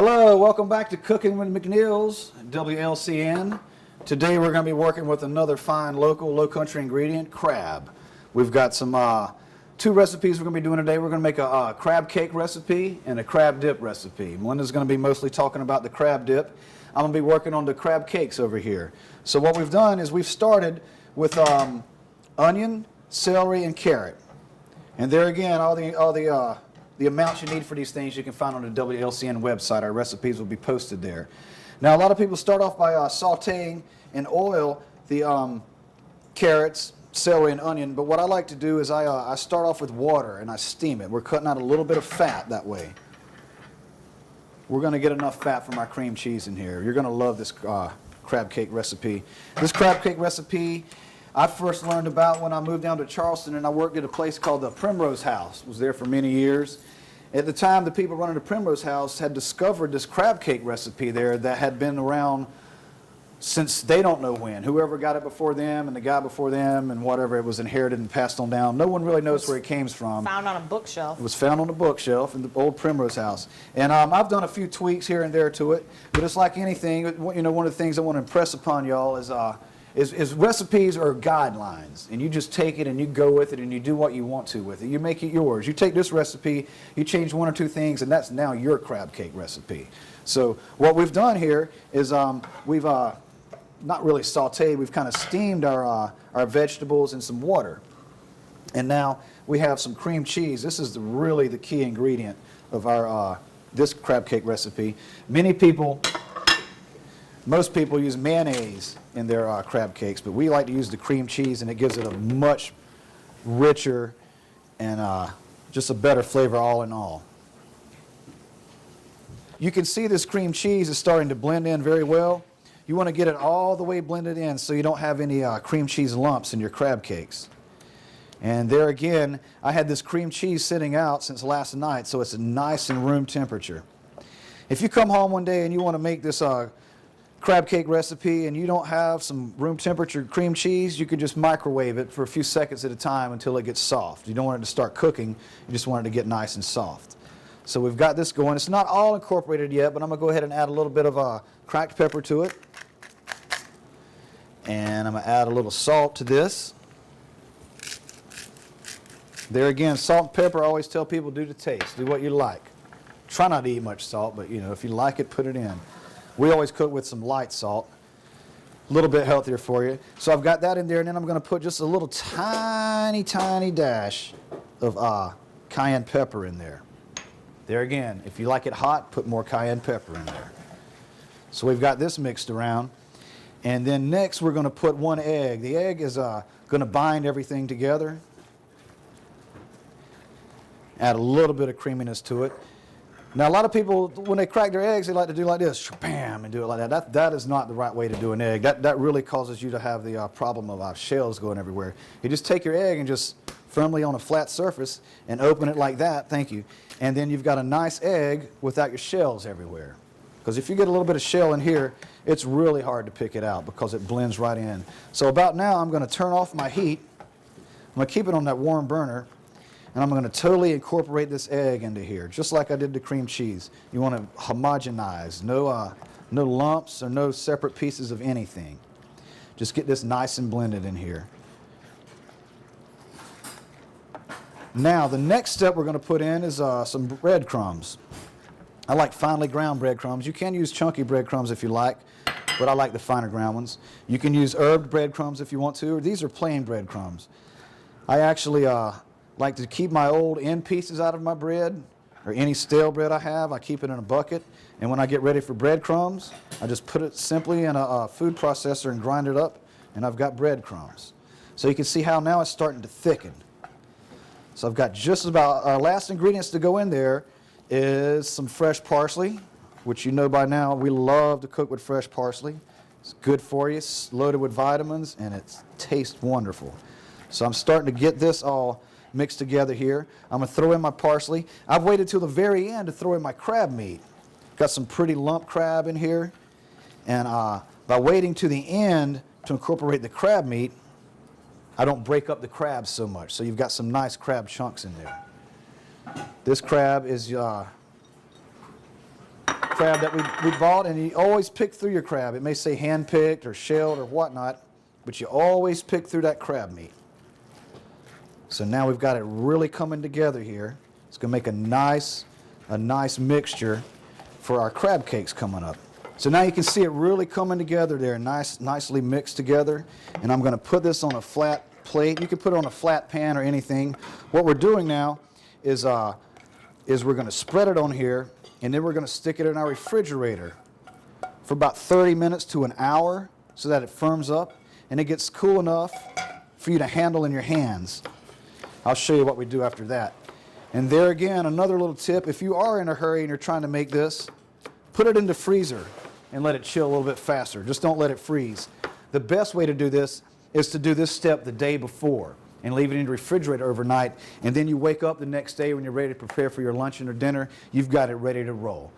Hello, welcome back to Cooking with McNeill's, WLCN. Today we're going to be working with another fine local low-country ingredient, crab. We've got some two recipes we're going to be doing today. We're going to make a crab cake recipe and a crab dip recipe. Melinda's going to be mostly talking about the crab dip. I'm going to be working on the crab cakes over here. So what we've done is we've started with onion, celery, and carrot. And there again, all the amounts you need for these things you can find on the WLCN website. Our recipes will be posted there. Now, a lot of people start off by sauteing in oil the carrots, celery, and onion, but what I like to do is I start off with water and I steam it. We're cutting out a little bit of fat that way. We're going to get enough fat from our cream cheese in here. You're going to love this crab cake recipe. This crab cake recipe I first learned about when I moved down to Charleston, and I worked at a place called the Primrose House. Was there for many years. At the time, the people running the Primrose House had discovered this crab cake recipe there that had been around since they don't know when. Whoever got it before them and the guy before them and whatever, it was inherited and passed on down. No one really knows where it came from. Found on a bookshelf. It was found on a bookshelf in the old Primrose House. And I've done a few tweaks here and there to it, but it's like anything. You know, one of the things I want to impress upon y'all is recipes are guidelines, and you just take it and you go with it and you do what you want to with it. You make it yours. You take this recipe, you change one or two things, and that's now your crab cake recipe. So what we've done here is we've not really sauteed, we've kind of steamed our vegetables in some water. And now we have some cream cheese. This is really the key ingredient of our this crab cake recipe. Most people use mayonnaise in their crab cakes, but we like to use the cream cheese, and it gives it a much richer and just a better flavor all in all. You can see this cream cheese is starting to blend in very well. You want to get it all the way blended in so you don't have any cream cheese lumps in your crab cakes. And there again, I had this cream cheese sitting out since last night, so it's nice and room temperature. If you come home one day and you want to make this crab cake recipe and you don't have some room temperature cream cheese, you can just microwave it for a few seconds at a time until it gets soft. You don't want it to start cooking, you just want it to get nice and soft. So we've got this going. It's not all incorporated yet, but I'm going to go ahead and add a little bit of cracked pepper to it. And I'm going to add a little salt to this. There again, salt and pepper, I always tell people, do the taste. Do what you like. Try not to eat much salt, but you know, if you like it, put it in. We always cook with some light salt, a little bit healthier for you. So I've got that in there, and then I'm going to put just a little tiny dash of cayenne pepper in there. There again, if you like it hot, put more cayenne pepper in there. So we've got this mixed around. And then next we're going to put one egg. The egg is going to bind everything together. Add a little bit of creaminess to it. Now, a lot of people, when they crack their eggs, they like to do like this, bam, and do it like that. That is not the right way to do an egg. That really causes you to have the problem of shells going everywhere. You just take your egg and just firmly on a flat surface and open it like that, thank you. And then you've got a nice egg without your shells everywhere. Because if you get a little bit of shell in here, it's really hard to pick it out because it blends right in. So about now, I'm going to turn off my heat. I'm going to keep it on that warm burner. And I'm going to totally incorporate this egg into here, just like I did the cream cheese. You want to homogenize, no lumps or no separate pieces of anything. Just get this nice and blended in here. Now, the next step we're going to put in is some breadcrumbs. I like finely ground breadcrumbs. You can use chunky breadcrumbs if you like, but I like the finer ground ones. You can use herbed breadcrumbs if you want to, or these are plain breadcrumbs. I actually like to keep my old end pieces out of my bread, or any stale bread I have. I keep it in a bucket, and when I get ready for breadcrumbs, I just put it simply in a food processor and grind it up, and I've got breadcrumbs. So you can see how now it's starting to thicken. So I've got just about, our last ingredients to go in there is some fresh parsley, which you know by now we love to cook with fresh parsley. It's good for you, it's loaded with vitamins, and it tastes wonderful. So I'm starting to get this all mixed together here. I'm going to throw in my parsley. I've waited till the very end to throw in my crab meat. Got some pretty lump crab in here. And by waiting to the end to incorporate the crab meat, I don't break up the crabs so much. So you've got some nice crab chunks in there. This crab is crab that we bought, and you always pick through your crab. It may say hand-picked or shelled or whatnot, but you always pick through that crab meat. So now we've got it really coming together here. It's going to make a nice mixture for our crab cakes coming up. So now you can see it really coming together there, nicely mixed together. And I'm going to put this on a flat plate. You can put it on a flat pan or anything. What we're doing now is we're going to spread it on here, and then we're going to stick it in our refrigerator for about 30 minutes to an hour so that it firms up and it gets cool enough for you to handle in your hands. I'll show you what we do after that. And there again, another little tip, if you are in a hurry and you're trying to make this, put it in the freezer and let it chill a little bit faster. Just don't let it freeze. The best way to do this is to do this step the day before and leave it in the refrigerator overnight, and then you wake up the next day when you're ready to prepare for your lunch and or dinner, you've got it ready to roll.